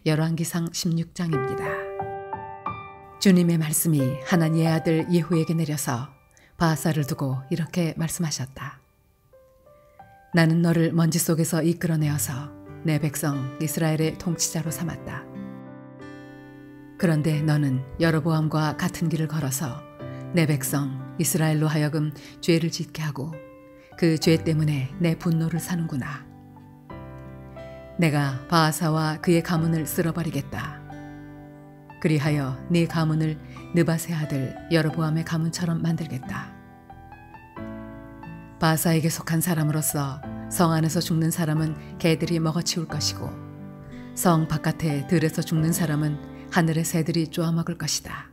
열왕기상 16장입니다. 주님의 말씀이 하나니의 아들 예후에게 내려서 바하사를 두고 이렇게 말씀하셨다. 나는 너를 먼지 속에서 이끌어내어서 내 백성 이스라엘의 통치자로 삼았다. 그런데 너는 여로보암과 같은 길을 걸어서 내 백성 이스라엘로 하여금 죄를 짓게 하고 그 죄 때문에 내 분노를 사는구나. 내가 바하사와 그의 가문을 쓸어버리겠다. 그리하여 네 가문을 느밧의 아들 여로보암의 가문처럼 만들겠다. 바하사에게 속한 사람으로서 성 안에서 죽는 사람은 개들이 먹어치울 것이고 성 바깥에 들에서 죽는 사람은 하늘의 새들이 쪼아먹을 것이다.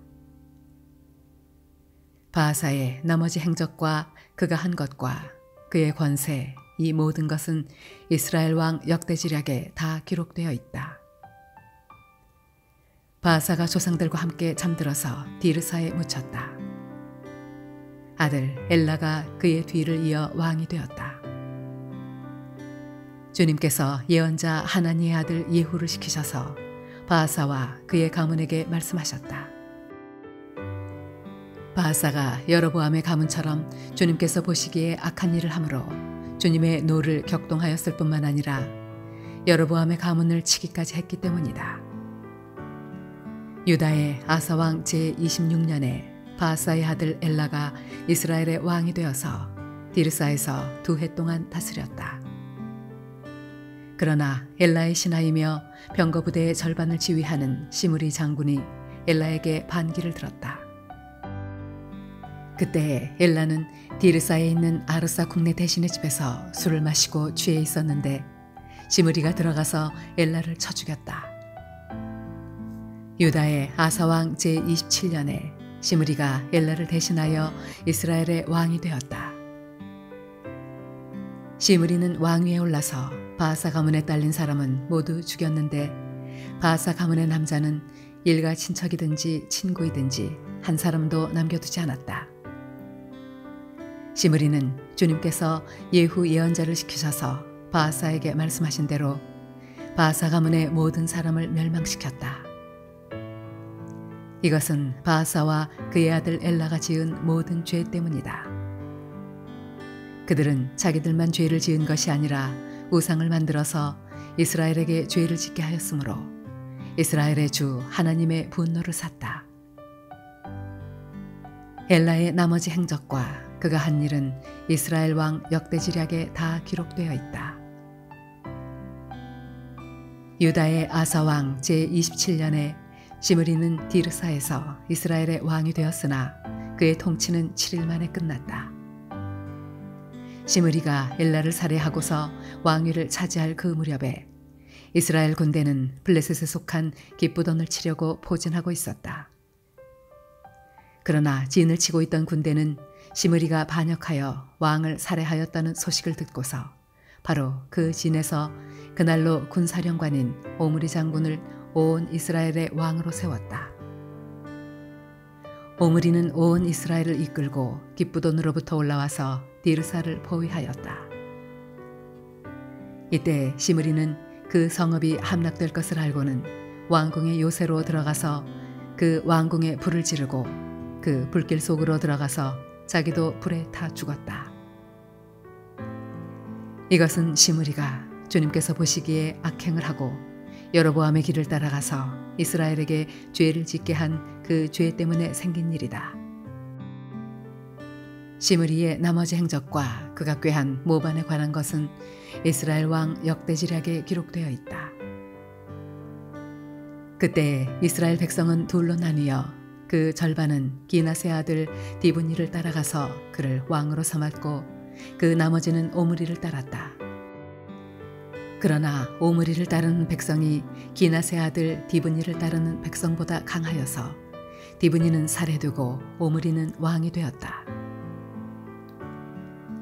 바하사의 나머지 행적과 그가 한 것과 그의 권세, 이 모든 것은 이스라엘 왕 역대지략에 다 기록되어 있다. 바하사가 조상들과 함께 잠들어서 디르사에 묻혔다. 아들 엘라가 그의 뒤를 이어 왕이 되었다. 주님께서 예언자 하나니의 아들 예후를 시키셔서 바하사와 그의 가문에게 말씀하셨다. 바하사가 여로보암의 가문처럼 주님께서 보시기에 악한 일을 함으로 주님의 노를 격동하였을 뿐만 아니라 여로보암의 가문을 치기까지 했기 때문이다. 유다의 아사왕 제26년에 바하사의 아들 엘라가 이스라엘의 왕이 되어서 디르사에서 2해 동안 다스렸다. 그러나 엘라의 신하이며 병거부대의 절반을 지휘하는 시므리 장군이 엘라에게 반기를 들었다. 그때 엘라는 디르사에 있는 아르사 국내 대신의 집에서 술을 마시고 취해 있었는데 시므리가 들어가서 엘라를 쳐 죽였다. 유다의 아사왕 제27년에 시므리가 엘라를 대신하여 이스라엘의 왕이 되었다. 시므리는 왕위에 올라서 바하사 가문에 딸린 사람은 모두 죽였는데 바하사 가문의 남자는 일가 친척이든지 친구이든지 한 사람도 남겨두지 않았다. 시므리는 주님께서 예후 예언자를 시키셔서 바하사에게 말씀하신 대로 바하사 가문의 모든 사람을 멸망시켰다. 이것은 바하사와 그의 아들 엘라가 지은 모든 죄 때문이다. 그들은 자기들만 죄를 지은 것이 아니라 우상을 만들어서 이스라엘에게 죄를 짓게 하였으므로 이스라엘의 주 하나님의 분노를 샀다. 엘라의 나머지 행적과 그가 한 일은 이스라엘 왕 역대지략에 다 기록되어 있다. 유다의 아사왕 제27년에 시므리는 디르사에서 이스라엘의 왕이 되었으나 그의 통치는 7일 만에 끝났다. 시므리가 엘라를 살해하고서 왕위를 차지할 그 무렵에 이스라엘 군대는 블레셋에 속한 기브돈을 치려고 포진하고 있었다. 그러나 진을 치고 있던 군대는 시므리가 반역하여 왕을 살해하였다는 소식을 듣고서 바로 그 진에서 그날로 군사령관인 오므리 장군을 온 이스라엘의 왕으로 세웠다. 오므리는 온 이스라엘을 이끌고 기브돈으로부터 올라와서 디르사를 포위하였다. 이때 시므리는 그 성읍이 함락될 것을 알고는 왕궁의 요새로 들어가서 그 왕궁에 불을 지르고 그 불길 속으로 들어가서 자기도 불에 타 죽었다. 이것은 시므리가 주님께서 보시기에 악행을 하고 여로보암의 길을 따라가서 이스라엘에게 죄를 짓게 한 그 죄 때문에 생긴 일이다. 시므리의 나머지 행적과 그가 꾀한 모반에 관한 것은 이스라엘 왕 역대지략에 기록되어 있다. 그때 이스라엘 백성은 둘로 나뉘어 그 절반은 기낫의 아들 디브니를 따라가서 그를 왕으로 삼았고 그 나머지는 오므리를 따랐다. 그러나 오므리를 따르는 백성이 기낫의 아들 디브니를 따르는 백성보다 강하여서 디브니는 살해되고 오므리는 왕이 되었다.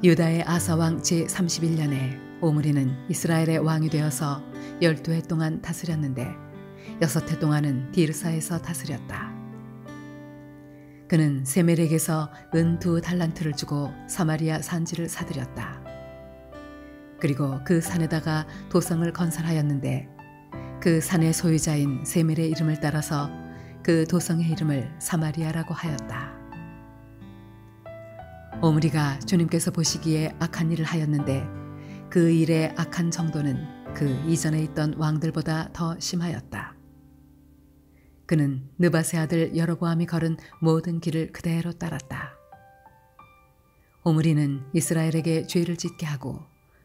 유다의 아사왕 제31년에 오므리는 이스라엘의 왕이 되어서 12해 동안 다스렸는데 6해 동안은 디르사에서 다스렸다. 그는 세멜에게서 은 2달란트를 주고 사마리아 산지를 사들였다. 그리고 그 산에다가 도성을 건설하였는데 그 산의 소유자인 세멜의 이름을 따라서 그 도성의 이름을 사마리아라고 하였다. 오므리가 주님께서 보시기에 악한 일을 하였는데 그 일의 악한 정도는 그 이전에 있던 왕들보다 더 심하였다. 그는 느밧의 아들 여로보암이 걸은 모든 길을 그대로 따랐다. 오므리는 이스라엘에게 죄를 짓게 하고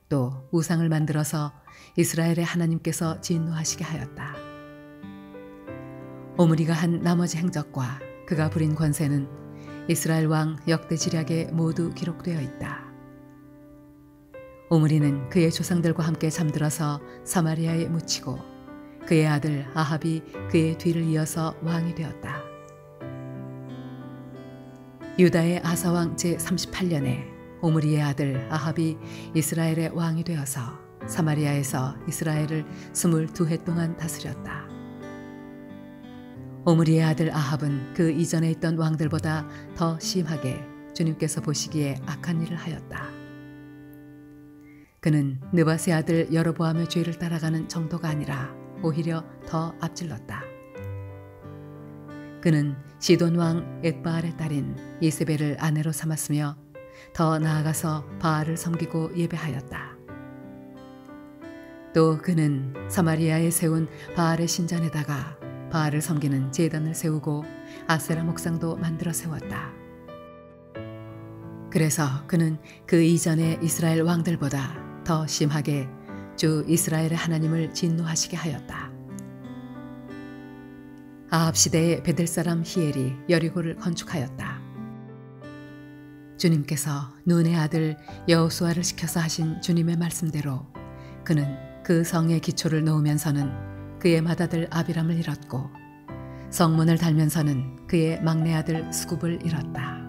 또 우상을 만들어서 이스라엘의 하나님께서 진노하시게 하였다. 오므리가 한 나머지 행적과 그가 부린 권세는 이스라엘 왕 역대지략에 모두 기록되어 있다. 오므리는 그의 조상들과 함께 잠들어서 사마리아에 묻히고 그의 아들 아합이 그의 뒤를 이어서 왕이 되었다. 유다의 아사왕 제38년에 오므리의 아들 아합이 이스라엘의 왕이 되어서 사마리아에서 이스라엘을 22해 동안 다스렸다. 오므리의 아들 아합은 그 이전에 있던 왕들보다 더 심하게 주님께서 보시기에 악한 일을 하였다. 그는 느밧의 아들 여로보암의 죄를 따라가는 정도가 아니라 오히려 더 앞질렀다. 그는 시돈 왕 엣바알의 딸인 이세벨을 아내로 삼았으며 더 나아가서 바알을 섬기고 예배하였다. 또 그는 사마리아에 세운 바알의 신전에다가 바알을 섬기는 제단을 세우고 아세라 목상도 만들어 세웠다. 그래서 그는 그 이전의 이스라엘 왕들보다 더 심하게 주 이스라엘의 하나님을 진노하시게 하였다. 아합 시대에 베델 사람 히엘이 여리고를 건축하였다. 주님께서 눈의 아들 여호수아를 시켜서 하신 주님의 말씀대로 그는 그 성의 기초를 놓으면서는 그의 맏아들 아비람을 잃었고 성문을 달면서는 그의 막내 아들 수굽을 잃었다.